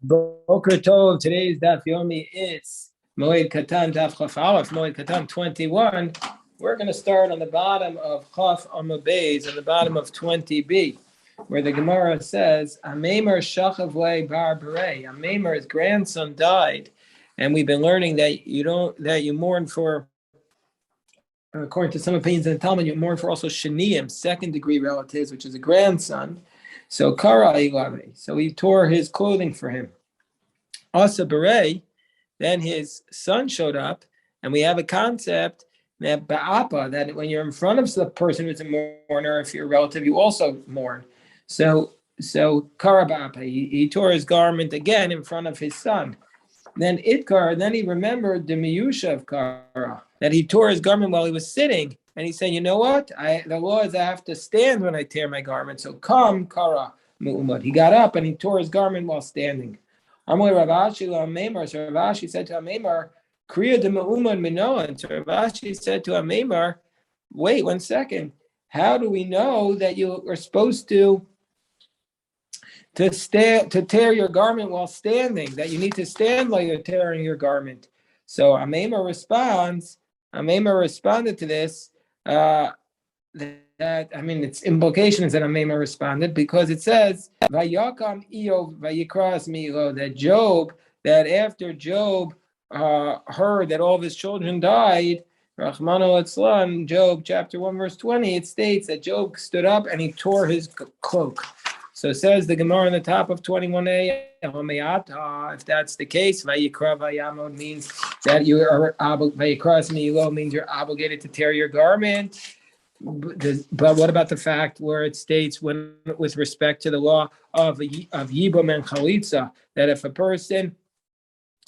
Boker Tov. Today's Daf Yomi is Moed Katan Daf Chaf Aleph, Moed Katan 21. We're going to start on the bottom of Chaf Amud Beis, on the bottom of 20b, where the Gemara says, Amemer Shachavle Bar Berei. Amemer's grandson died, and we've been learning that you mourn for, according to some opinions in the Talmud, you mourn for also Shaniyim, second degree relatives, which is a grandson. So Kara Ilave. So he tore his clothing for him. Asa Berei, then his son showed up, and we have a concept that Ba'apa, that when you're in front of the person who's a mourner, if you're a relative, you also mourn. So Kara Ba'apa, he tore his garment again in front of his son. Then he remembered the Miyusha of Kara, that he tore his garment while he was sitting. And he said, you know what? The law is I have to stand when I tear my garment. So come, Kara Mu'umad. He got up and he tore his garment while standing. Amoy Ravashi Amemar. So Ravashi said to Amemar, Kriya de Mu'umad Minoah. And so Ravashi said to Amemar, wait 1 second. How do we know that you are supposed to tear your garment while standing, that you need to stand while you're tearing your garment? So Amemar responded to this, its implication is that Amemar responded because it says, Vayakam Eov Vayikras Milo, that after Job heard that all of his children died, Rahmano Etzlan, Job chapter 1 verse 20, it states that Job stood up and he tore his cloak. So it says the Gemara on the top of 21a, if that's the case, Vayikra Vayamod means that you are Vayikras Milo means you're obligated to tear your garment. But what about the fact where it states, when with respect to the law of Yibum and Chalitza, that if a person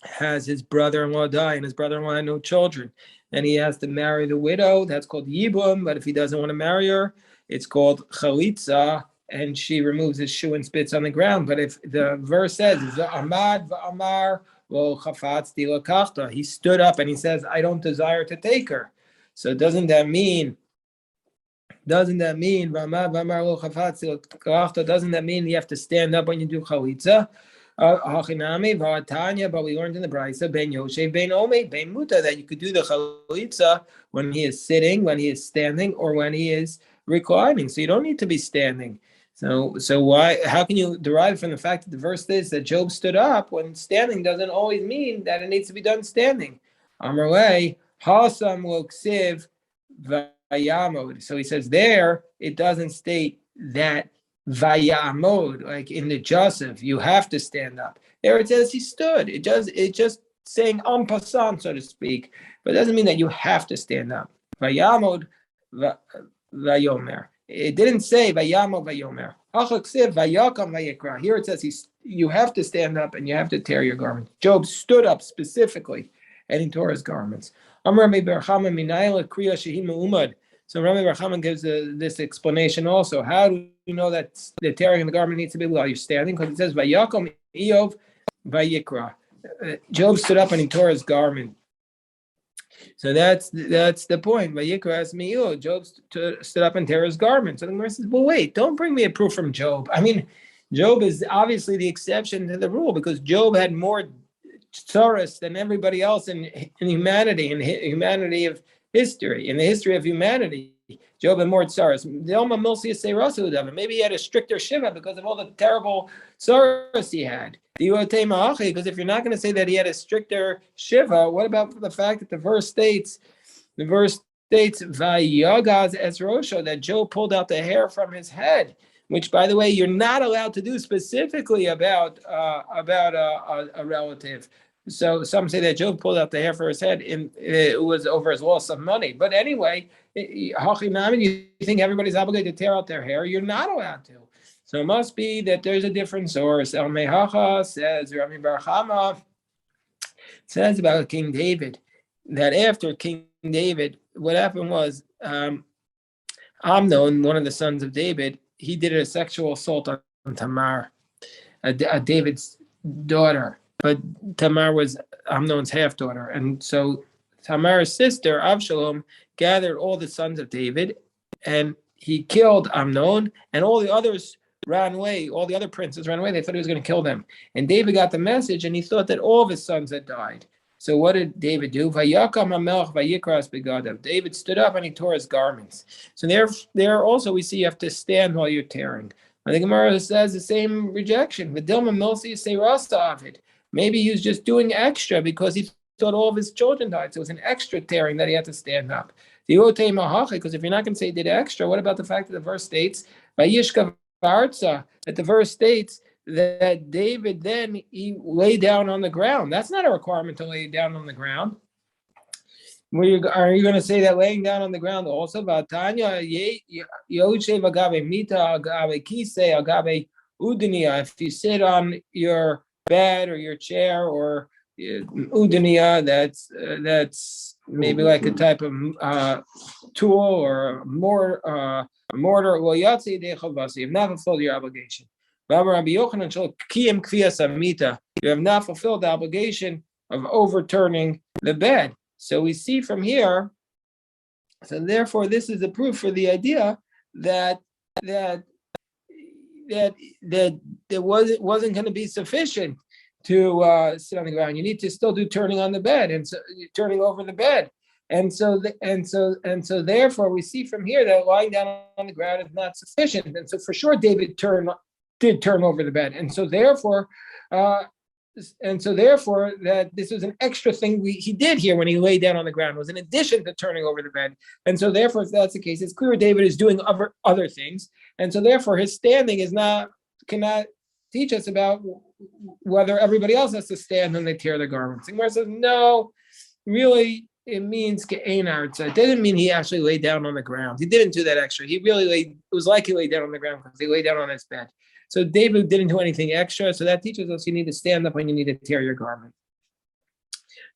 has his brother-in-law die and his brother-in-law had no children, then he has to marry the widow, that's called Yibum. But if he doesn't want to marry her, it's called Chalitza, and she removes his shoe and spits on the ground. But if the verse says, Amad v'amar lo chafatz di lakachta, he stood up and he says, I don't desire to take her. So doesn't that mean doesn't that mean you have to stand up when you do chalitza? But we learned in the Brisa, Ben Yoshev, Ben Omi, Ben Muta, that you could do the chalitza when he is sitting, when he is standing, or when he is reclining. So you don't need to be standing. So why? How can you derive from the fact that the verse says that Job stood up when standing doesn't always mean that it needs to be done standing? Amarle Hasam Loksiv Vayamod. So he says there it doesn't state that Vayamod, like in the Joseph, you have to stand up. There it says he stood. It just saying en passant, so to speak, but it doesn't mean that you have to stand up. Vayamod Vayomer. It didn't say Vayamod Vayomer. Here it says you have to stand up and you have to tear your garment. Job stood up specifically and he tore his garments. So Rami Bar Chaman gives this explanation also. How do you know that the tearing of the garment needs to be while you're standing? Because it says Vayakom Eov Vayikra. Job stood up and he tore his garment. So that's the point. Vayikra as Me'il. Job stood up and tore his garment. So the Gemara says, well, wait, don't bring me a proof from Job. I mean, Job is obviously the exception to the rule because Job had more tsaros than everybody else in humanity, in humanity of history, in the history of humanity. Job had more tsaros. Maybe he had a stricter shiva because of all the terrible tsaros he had. Because if you're not going to say that he had a stricter shiva, what about the fact that the verse states Vayagaz es rosho, that Job pulled out the hair from his head, which, by the way, you're not allowed to do specifically about a relative. So some say that Job pulled out the hair for his head, and it was over his loss of money. But anyway, you think everybody's obligated to tear out their hair? You're not allowed to. So it must be that there's a different source. El Mehacha says, Rami Bar Chama says about King David, that after King David, what happened was Amnon, one of the sons of David, he did a sexual assault on Tamar, David's daughter. But Tamar was Amnon's half-daughter. And so Tamar's sister, Avshalom, gathered all the sons of David, and he killed Amnon, and all the others ran away. All the other princes ran away. They thought he was going to kill them. And David got the message, and he thought that all of his sons had died. So what did David do? David stood up and he tore his garments. So there also we see you have to stand while you're tearing. I think Gemara says the same rejection. Maybe he was just doing extra because he thought all of his children died. So it was an extra tearing that he had to stand up. Because if you're not going to say he did extra, what about the fact that the verse states, that the verse states that David then he lay down on the ground. That's not a requirement to lay down on the ground. Are you going to say that laying down on the ground also? If you sit on your bed or your chair or udania, that's maybe like a type of tool or a mortar. Well, you have not fulfilled your obligation. You have not fulfilled the obligation of overturning the bed. So we see from here, so therefore this is a proof for the idea that it wasn't going to be sufficient to sit on the ground. You need to still do turning on the bed and so turning over the bed. And so therefore we see from here that lying down on the ground is not sufficient. And so for sure David did turn over the bed. And so therefore that this was an extra thing he did here when he lay down on the ground, was in addition to turning over the bed. And so therefore, if that's the case, it's clear David is doing other things. And so therefore his standing cannot teach us about whether everybody else has to stand when they tear their garments. And Gemara says, no, really, it means ke'ein. It doesn't mean he actually laid down on the ground. He didn't do that extra. He really it was like he laid down on the ground because he laid down on his bed. So David didn't do anything extra. So that teaches us you need to stand up when you need to tear your garment.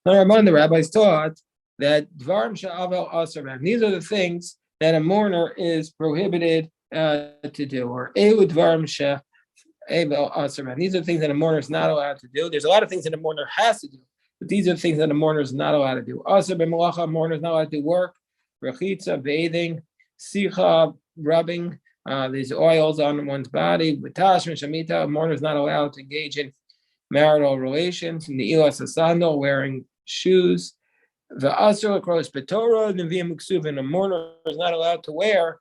Now, the rabbis taught that dvarim she'avel asar. These are the things that a mourner is prohibited to do, or elu dvarim she'avel asar. These are things that a mourner is not allowed to do. There's a lot of things that a mourner has to do, but these are the things that a mourner is not allowed to do. Asar b'melacha, a mourner is not allowed to do work. Rechitza, bathing. Sicha, rubbing. These oils on one's body. B'tash and shamita, a mourner is not allowed to engage in marital relations. Ne'ilas asandal, wearing shoes. The asur across betorah, neviim ksuvin, a mourner is not allowed to wear.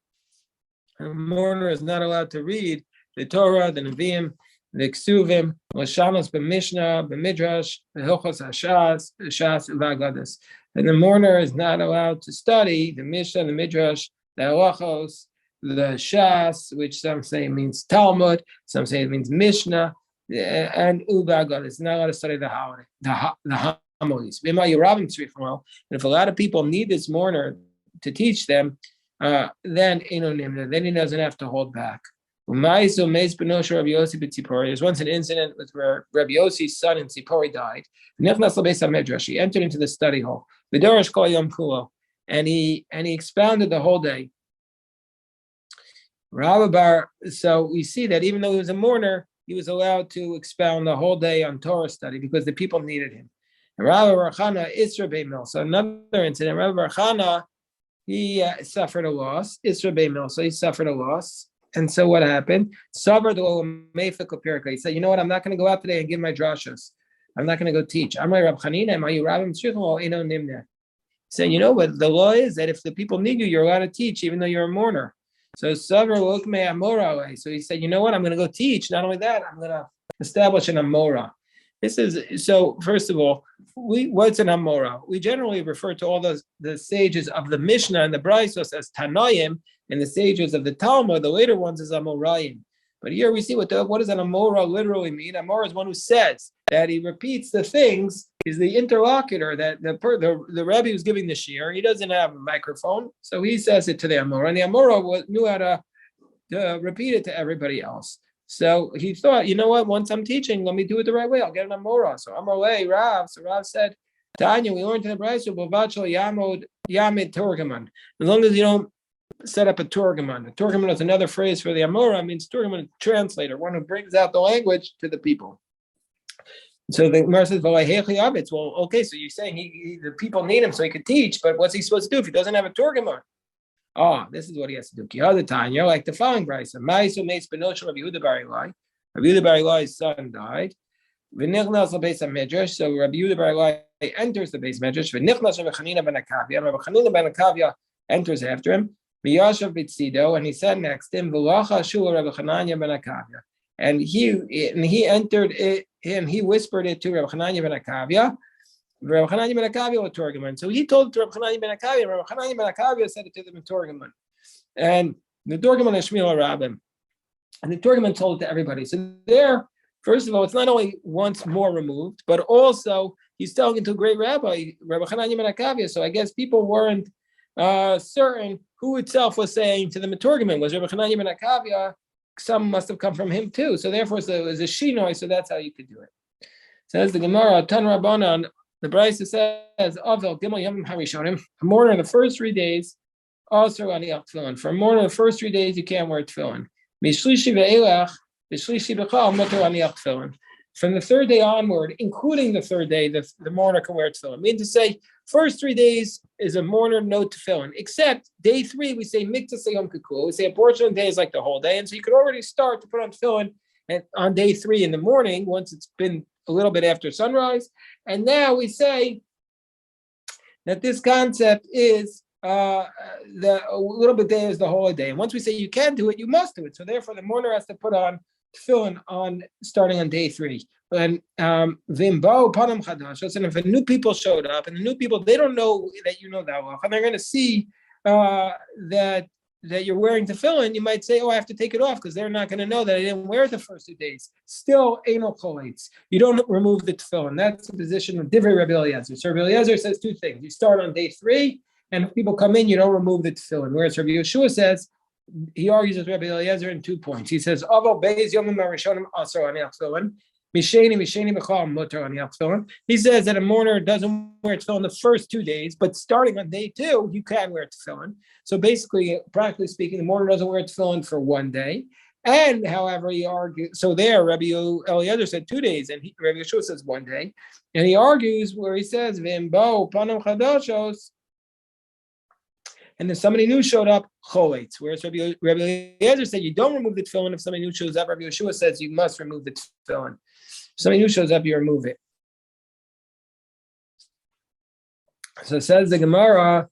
A mourner is not allowed to read the Torah, the neviim, the ksuvim, l'shanos b'mishnah, b'midrash, b'hilchos hashas, shas u'vagadas. And the mourner is not allowed to study the mishnah, the midrash, the halachos, the shas, which some say means Talmud, some say it means Mishnah, and u'vagadas. It's not allowed to study the homilies. And if a lot of people need this mourner to teach them, then he doesn't have to hold back. There's once an incident where Rabbi Yossi's son in Tzipori died. He entered into the study hall, and he expounded the whole day. So we see that even though he was a mourner, he was allowed to expound the whole day on Torah study because the people needed him. And Rabbi Barchana Isra Beimil. So another incident, Rabbi Barchana, he suffered a loss. Isra Beimil. So he suffered a loss. And so what happened? He said, you know what? I'm not going to go out today and give my drashas. I'm not going to go teach. He said, you know what? The law is that if the people need you, you're allowed to teach, even though you're a mourner. So he said, you know what? I'm going to go teach. Not only that, I'm going to establish an Amora. So first of all, what's an Amora? We generally refer to all the sages of the Mishnah and the Braisos as Tanoim, and the sages of the Talmud, the later ones, as Amorayim. But here we see what does an Amora literally mean? Amora is one who says that he repeats the things, is the interlocutor, that the Rebbe who's giving the shiur, he doesn't have a microphone, so he says it to the Amora, and the Amora knew how to repeat it to everybody else. So he thought, you know what, once I'm teaching, let me do it the right way, I'll get an Amora. So Amorei, Rav, so Rav said, Tanya, we learned in the Brayso, Bavachal Yamid Turgaman. As long as you don't set up a Turgaman. A Turgaman is another phrase for the Amora, means Turgaman, translator, one who brings out the language to the people. So the Gemara says, well, okay, so you're saying the people need him so he could teach, but what's he supposed to do if he doesn't have a Turgaman? Oh, this is what he has to do. Ki other time, you're like the following brisa. Ma'asu meis benoshel Rabbi Yehuda bar Elai. Rabbi Yehuda bar Elai's son died. V'nichnas l'beis hamedrash. So Rabbi Yehuda bar Elai enters the beis medrash. V'nichnas Rabbi Chanina ben Akavia. Rabbi Chanina ben Akavia enters after him. V'yashav b'tzido, and he sat next to him. V'lacha shula Rabbi Chananya ben Akavia. And he entered it, and he whispered it to Rabbi Chananya ben Akavia. Rabbi Chananya ben Akavia was Torgaman. So he told it to Rabbi Chananya ben Akavia. Rabbi Chananya ben Akavia said it to the Torgaman. And the Torgaman is Shmuel Rabbim. And the Torgaman told it to everybody. So there, first of all, it's not only once more removed, but also he's telling it to a great rabbi, Rabbi Chananya ben Akavia. So I guess people weren't certain who itself was saying to the Torgaman. Was Rabbi Chananya ben Akavia? Some must have come from him too. So therefore, it was a shinoi. So that's how you could do it. Says the Gemara, Tan Rabbanan. The Brisa says, "Avel Gimel Yomim Harishonim." A mourner the first 3 days, also on the tefillin. For a mourner the first 3 days, you can't wear tefillin. Mishlishi ve'elach, mishlishi b'chal mutar on the tefillin. From the third day onward, including the third day, the mourner can wear tefillin. Meaning to say, first 3 days is a mourner no tefillin. Except day 3, we say miktas yom kikul. We say a portion of the day is like the whole day, and so you could already start to put on tefillin on day 3 in the morning once it's been a little bit after sunrise. And now we say that this concept is the a little bit day is the whole day. And once we say you can do it, you must do it. So therefore, the mourner has to put on tefillin on starting on day 3. And vimbo panam chadash. And if a new people showed up, and the new people they don't know that you know that well, and they're going to see that you're wearing tefillin, you might say, "Oh, I have to take it off," because they're not going to know that I didn't wear it the first 2 days. Still, anal cholates. You don't remove the tefillin. That's the position of Divrei Rabbi Eliezer. So Rabbi Eliezer says 2 things. You start on day 3, and if people come in, you don't remove the tefillin. Whereas Rabbi Yeshua says, he argues with Rabbi Eliezer in 2 points. He says, "Aval beis yomim harishonim asar ani tefillin." He says that a mourner doesn't wear tefillin the first 2 days, but starting on day 2, you can wear tefillin. So basically, practically speaking, the mourner doesn't wear tefillin for 1 day. And however, he argues, so there, Rabbi Eliezer said 2 days, and Rabbi Yeshua says 1 day. And he argues where he says, Vimbo panam chadashos, and if somebody new showed up, choletz. Whereas Rabbi Eliezer said you don't remove the tefillin if somebody new shows up. Rabbi Yeshua says you must remove the tefillin. If somebody new shows up, you remove it. So says the Gemara,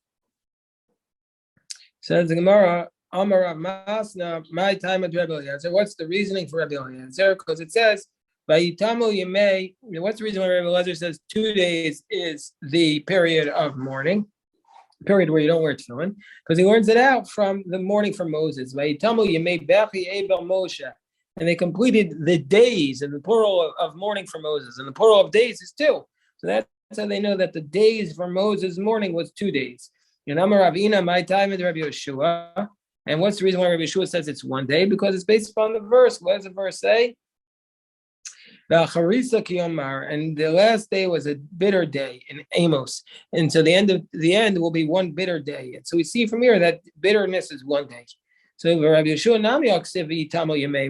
Amar Rav Masna, my time at Rabbi Eliezer. What's the reasoning for Rabbi Eliezer? Because it says, Vayitamu Yemei. What's the reason why Rabbi Eliezer says 2 days is the period of mourning? Period where you don't wear tefillin, because he learns it out from the mourning for Moses. And they completed the days, and the plural of mourning for Moses, and the plural of days is 2. So that's how they know that the days for Moses' mourning was 2 days. And Amar Ravina, my time with Rabbi Yeshua. And what's the reason why Rabbi Yeshua says it's 1 day? Because it's based upon the verse. What does the verse say? And the last day was a bitter day in Amos, and so the end will be one bitter day. And so we see from here that bitterness is 1 day. So Rabbi Yeshua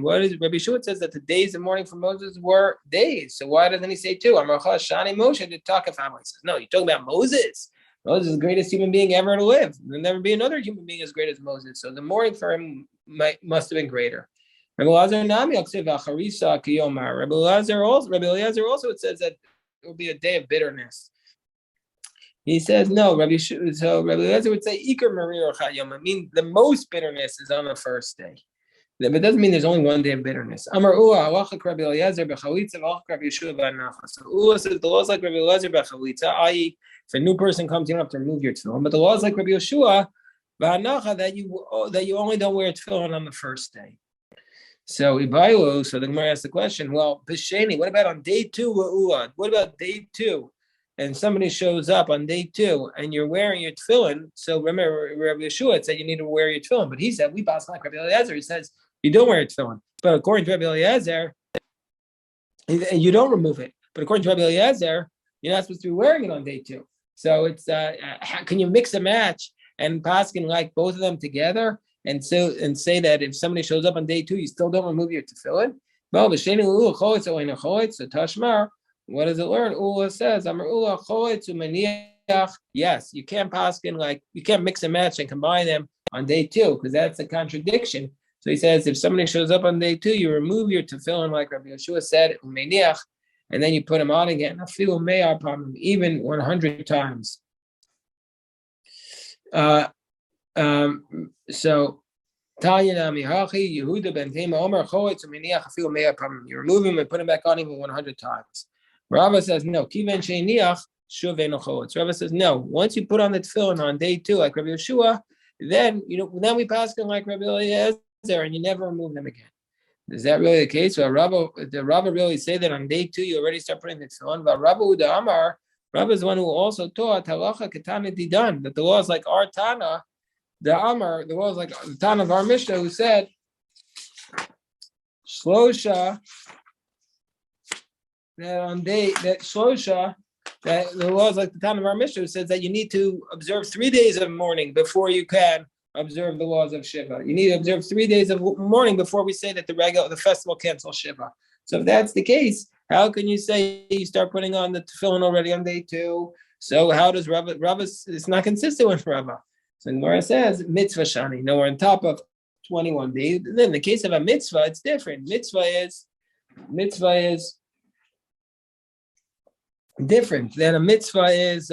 what is Rabbi Yeshua says that the days of mourning for Moses were days. So why doesn't he say 2? Moshe did talk of family. He says, no, you're talking about Moses. Moses is the greatest human being ever to live. There'll never be another human being as great as Moses. So the mourning for him must have been greater. Rabbi Eliezer also it says that it will be a day of bitterness. He says no. Rabbi Eliezer would say Iker Marir Chayom. I mean the most bitterness is on the first day. But it doesn't mean there's only 1 day of bitterness. Amar Ua halachak Rabbi Eliezer b'chalitza halachak Rabbi Yeshua b'anacha. So Ua says the law is like Rabbi Eliezer b'chalitza, i.e., if a new person comes, you don't have to remove your tefillin. But the law is like Rabbi Yeshua b'anacha that you only don't wear tefillin on the first day. So the Gemara asks the question, well, Bisheni, what about on day 2? What about day 2? And somebody shows up on day 2 and you're wearing your tefillin. So remember, Rabbi Yeshua said you need to wear your tefillin. But he said, we pass like Rabbi Eliezer. He says, you don't wear your tefillin. But according to Rabbi Eliezer, you don't remove it. But according to Rabbi Eliezer, you're not supposed to be wearing it on day 2. So it's, can you mix and match and paskin like both of them together? And say that if somebody shows up on day 2, you still don't remove your tefillin. So Tashmar, what does it learn? Ula says, yes, you can't paskin like you can't mix and match and combine them on day 2, because that's a contradiction. So he says, if somebody shows up on day 2, you remove your tefillin, like Rabbi Yeshua said, and then you put them on again. Even 100 times. So Tanya Yehuda ben Tema Omer Choetz Meniach Afilu Mea Pamim. You remove him and put him back on even 100 times. Rava says no. Kiven Sheiniach Shuv Eino Choetz. Rava says no. Once you put on the tefillin on day 2, like Rabbi Yeshua, then then we pass them like Rabbi Eliezer, and you never remove them again. Is that really the case? Well, did Rava really say that on day 2 you already start putting the tefillin? But Rava Uda Amar, Rava is the one who also taught halacha Katan Didan, that the law is like our Tana. The Amar, the law is like the Tana of our Mishnah, who said Shlosha, that on day that Shlosha, that the law is like the Tana of our Mishnah, who says that you need to observe 3 days of mourning before you can observe the laws of Shiva. You need to observe 3 days of mourning before we say that the festival cancels Shiva. So if that's the case, how can you say you start putting on the tefillin already on day 2? So how does Rava? It's not consistent with Rava. So Gemara says mitzvah shani. No, we're on top of 21 days. Then in the case of a mitzvah, it's different. Mitzvah is different. Then a mitzvah is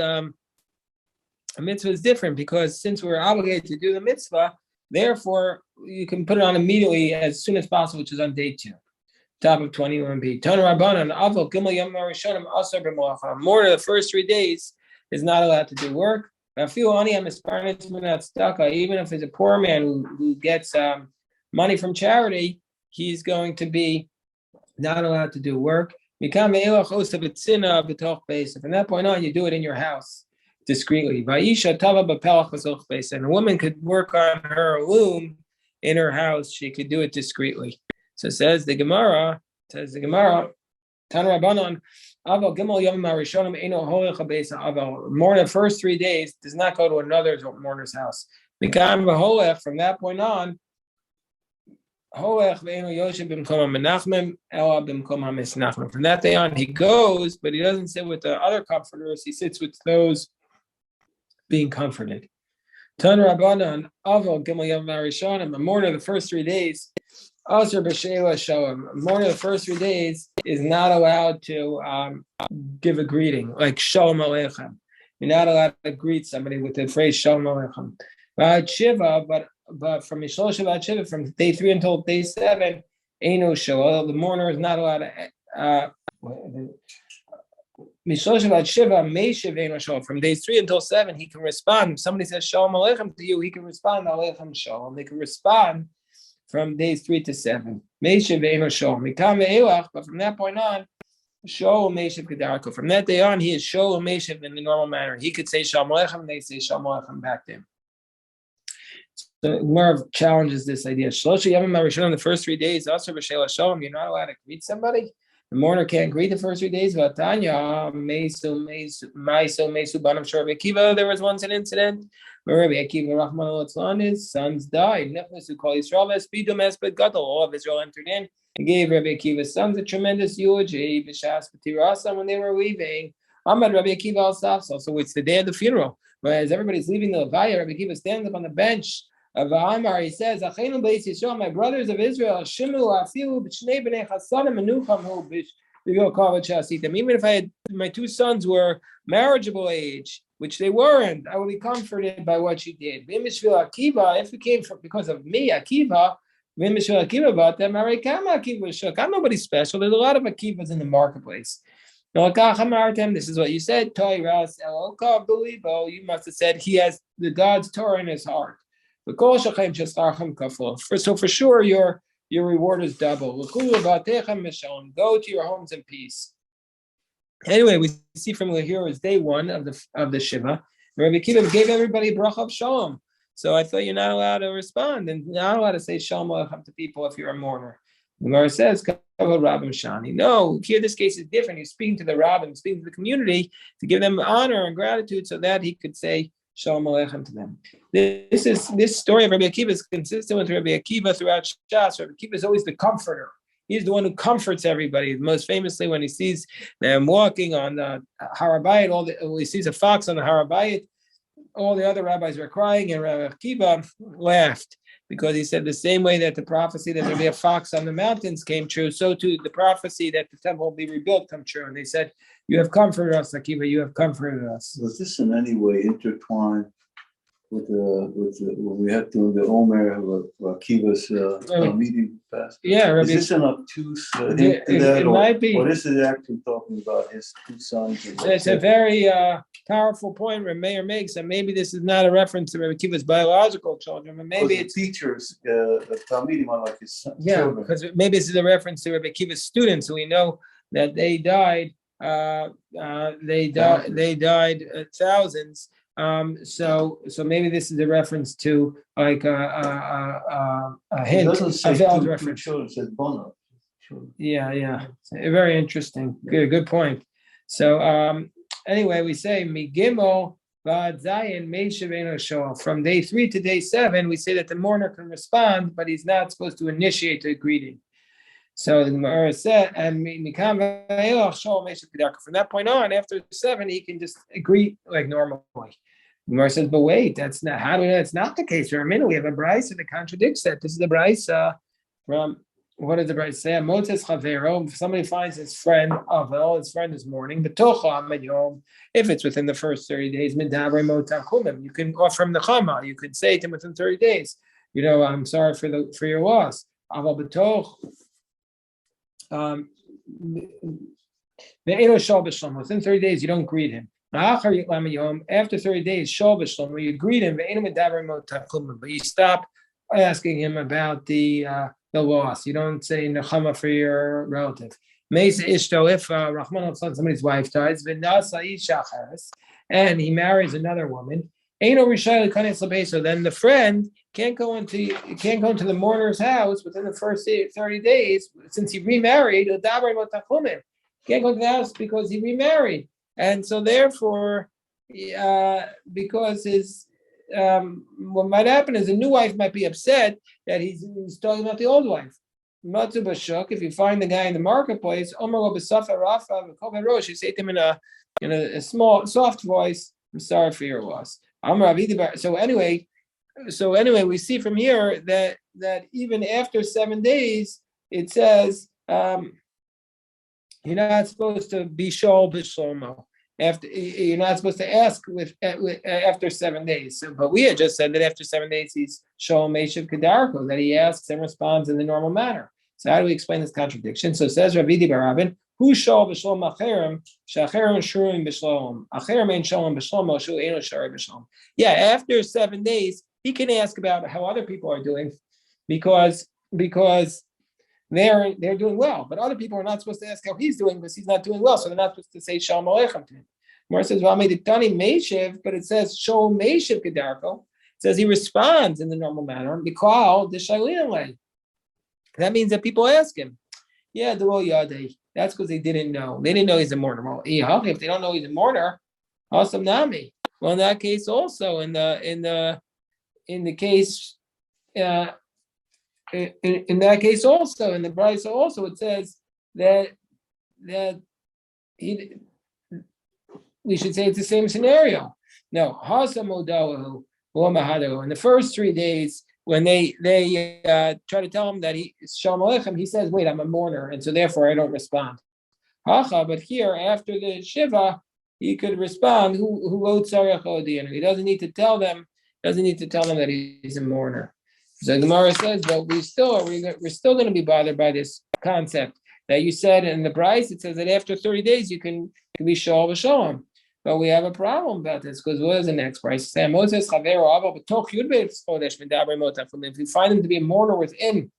different, because since we're obligated to do the mitzvah, therefore you can put it on immediately as soon as possible, which is on day 2. Top of 21b. Tana Rabbanan Avol Gimel Yom Rishonim Asar b'Malacha. More than the first 3 days is not allowed to do work. Even if it's a poor man who gets money from charity, he's going to be not allowed to do work. From that point on, you do it in your house discreetly. And a woman could work on her loom in her house. She could do it discreetly. So says the Gemara, Tan Rabbanon, more than the first 3 days does not go to another mourner's house. From that point on, from that day on, he goes, but he doesn't sit with the other comforters. He sits with those being comforted. Tan Rabbanan, more than the first 3 days. Also, more than the first 3 days is not allowed to give a greeting, like Shalom Aleichem. You're not allowed to greet somebody with the phrase Shalom Aleichem. But from Mishlosh Shabbat Shiva, from day 3 until day 7, Eino Shalom. The mourner is not allowed to. Mishlosh Shabbat Shiva, Meishiv Eino Shalom. From days 3 until 7, he can respond. If somebody says Shalom Aleichem to you, he can respond Aleichem Shalom. They can respond from days 3 to 7. Meishiv Eino Shalom. But from that point on, Shalom Meishiv Kedarko. From that day on, he is Shalom Meishiv in the normal manner. He could say Shalom Aleichem, they say Shalom Aleichem back to him. So Gemara challenges this idea. Shlosha Yamim Marishon, the first 3 days, Asar B'Sheila Shalom, you're not allowed to greet somebody. The mourner can't greet the first 3 days. Vatanya Meisu Banam Shor Rabbi Akiva. There was once an incident where Rabbi Akiva Rahman al his sons died. Nefesh who called Yisrael Espidum Esped Gadol. All of Israel entered in and gave Rabbi Akiva's sons a tremendous eulogy. B'Shas B'Tirasa, when they were leaving. Ahmad Rabbi Akiva al Safsal. So it's the day of the funeral. But as everybody's leaving the Levaya, Rabbi Akiva stands up on the bench of Amar. He says, "Achenu b'Eis Yisrael, my brothers of Israel, Shimu afilu b'shnei b'nei chasanim menucham hu b'yol kavod shasitem." Even if I had my 2 sons were marriageable age, which they weren't, I would be comforted by what you did. V'mishvil Akiva, if it came from because of me, Akiva, v'mishvil Akiva, but then Marikama Akiva shook. I'm nobody special. There's a lot of Akivas in the marketplace. This is what you said. You must have said he has the God's Torah in his heart. So for sure your reward is double. Go to your homes in peace. Anyway, we see from here is day 1 of the Shiva. Rabbi Akiva gave everybody a bracha of shalom. So I thought you're not allowed to respond and not allowed to say shalom aleichem to people if you're a mourner. The Gemara says, no, here this case is different. He's speaking to the rabbin, speaking to the community to give them honor and gratitude so that he could say Shalom Aleichem to them. This story of Rabbi Akiva is consistent with Rabbi Akiva throughout Shas. Rabbi Akiva is always the comforter. He's the one who comforts everybody. Most famously, when he sees them walking on the Har HaBayit, he sees a fox on the Har HaBayit, all the other rabbis were crying, and Rabbi Akiva laughed because he said the same way that the prophecy that there'll be a fox on the mountains came true, so too the prophecy that the temple will be rebuilt come true. And they said, "You have comforted us, Akiva. You have comforted us." Was this in any way intertwined with what we had to the Omer of Akiva's meeting fast? Yeah, Rabbi, is this an obtuse hint to that, it might be. Or this is actually talking about his two sons? It's a very powerful point Rabbi Meir makes, and maybe this is not a reference to Rabbi Akiva's biological children, but maybe it's teachers, Talmidim are like his children. Yeah, because maybe this is a reference to Rabbi Akiva's students, who we know that they died. They died thousands. So maybe this is a reference to like a hint. It doesn't say two reference. Children, it says Bona. Yeah. Very interesting. Good point. So anyway, we say Migimel Vad Zayin Meishav Eno Shoel. From day 3 to day 7, we say that the mourner can respond, but he's not supposed to initiate a greeting. So the Gemara said, and from that point on, after 7, he can just greet like normally. The Gemara says, but wait, that's not how do we know that's not the case? For a minute, we have a brisa that contradicts that. This is the brisa from what does the brisa say? Motes Chavero. If somebody finds his friend his friend is mourning, but if it's within the first 30 days, you can offer him the chama. You could say to him within 30 days, I'm sorry for your loss. Within 30 days, you don't greet him. After 30 days, where you greet him, but you stop asking him about the loss. You don't say nechama for your relative. If Rahman somebody's wife dies, and he marries another woman, so then the friend can't go into the mourner's house within the first 30 days since he remarried. Can't go to the house because he remarried, and so therefore, because his what might happen is the new wife might be upset that he's talking about the old wife. If you find the guy in the marketplace, you say to him in a small, soft voice, "I'm sorry for your loss." So anyway, we see from here that even after 7 days, it says you're not supposed to be shol b'shlomo. After you're not supposed to ask after 7 days. But we had just said that after 7 days he's shol meishav kedarko, that he asks and responds in the normal manner. So how do we explain this contradiction? So it says Ravidi Barabin, who shol b'shlom acherim, shacherim shurim b'shlom, acherim ein sholom b'shlomo, shu eino shari b'shlom. Yeah, after 7 days he can ask about how other people are doing, because they're doing well, but other people are not supposed to ask how he's doing because he's not doing well, so they're not supposed to say Shalom Aleichem to him. Mor says, well, Meishiv, but it says Shalom Meishiv Kedarko. It says he responds in the normal manner. That means that people ask him. Yeah, that's because they didn't know. They didn't know he's a mourner. Well, if they don't know he's a mourner, awesome nami. Well, in that case, also in the case. In that case, also in the brisa, also it says that we should say it's the same scenario. No, hasamodahu mahadahu. In the first 3 days, when they try to tell him that he shalom aleichem, he says, "Wait, I'm a mourner, and so therefore I don't respond." But here after the shiva, he could respond. He doesn't need to tell them. That he's a mourner. So the Gemara says, but we're still going to be bothered by this concept that you said in the Bryce. It says that after 30 days you can be shol v'sholom. But we have a problem about this because what is the next Bryce? If you find him to be a mourner within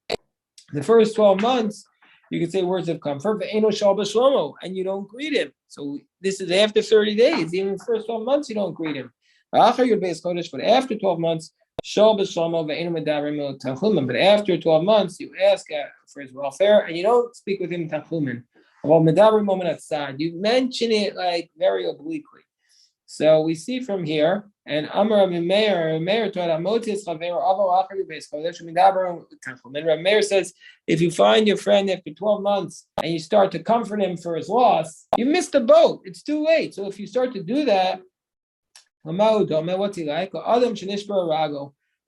the first 12 months, you can say words of comfort, and you don't greet him. So this is after 30 days. Even the first 12 months, you don't greet him. But after 12 months, but after 12 months, you ask for his welfare, and you don't speak with him tachumin. You mention it like very obliquely. So we see from here, and Amar Meir taught Amotis Chaver Avo Achar Beis Kodesh Midaber Tachumin. Rav Meir says, if you find your friend after 12 months and you start to comfort him for his loss, you missed the boat. It's too late. So if you start to do that, What's he like?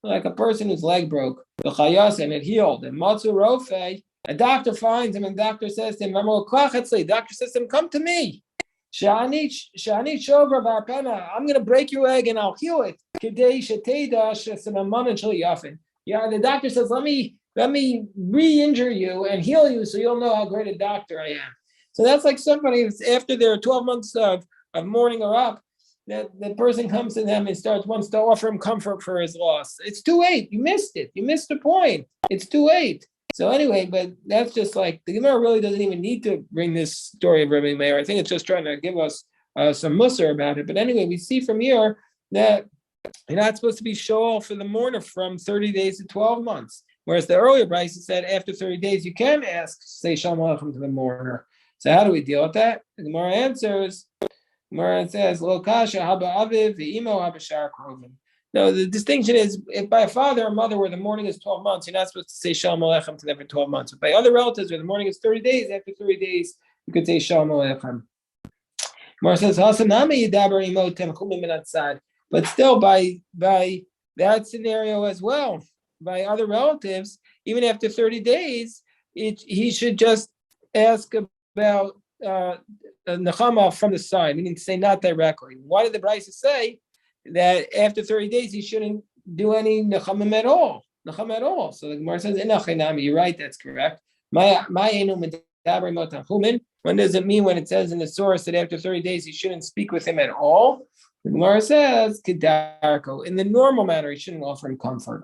Like a person whose leg broke, and it healed. And Matsu Rofe, a doctor finds him, and the doctor says to him, doctor says to him, come to me. I'm going to break your leg and I'll heal it. Yeah, the doctor says, let me re-injure you and heal you so you'll know how great a doctor I am. So that's like somebody who's after their 12 months of mourning are up, that the person comes to them and wants to offer him comfort for his loss. It's too late. You missed it. You missed the point. It's too late. So anyway, but that's just like the Gemara really doesn't even need to bring this story of Rabbi Meir. I think it's just trying to give us some mussar about it. But anyway, we see from here that you're not supposed to be shoal for the mourner from 30 days to 12 months. Whereas the earlier Bryce said after 30 days, you can ask, say Shalom Aleichem to the mourner. So how do we deal with that? The Gemara answers, Gemara says, Lo kasha haba aviv v'imo haba shar krovim. No, the distinction is if by a father or mother where the mourning is 12 months, you're not supposed to say Shalom Aleichem to them for 12 months. But by other relatives where the mourning is 30 days, after 30 days, you could say Shalom Aleichem. Gemara says, Hasanami yidaber imo temchumim min atzad. But still, by that scenario as well, by other relatives, even after 30 days, he should just ask about nechama from the side, meaning to say not directly. Why did the Brisa say that after 30 days he shouldn't do any nechamim at all? So the Gemara says, you're right, that's correct. When does it mean when it says in the source that after 30 days he shouldn't speak with him at all? The Gemara says, in the normal manner, he shouldn't offer him comfort.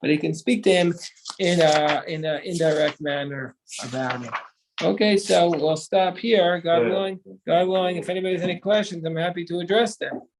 But he can speak to him in an indirect manner about it. Okay, so we'll stop here. God willing, if anybody has any questions, I'm happy to address them.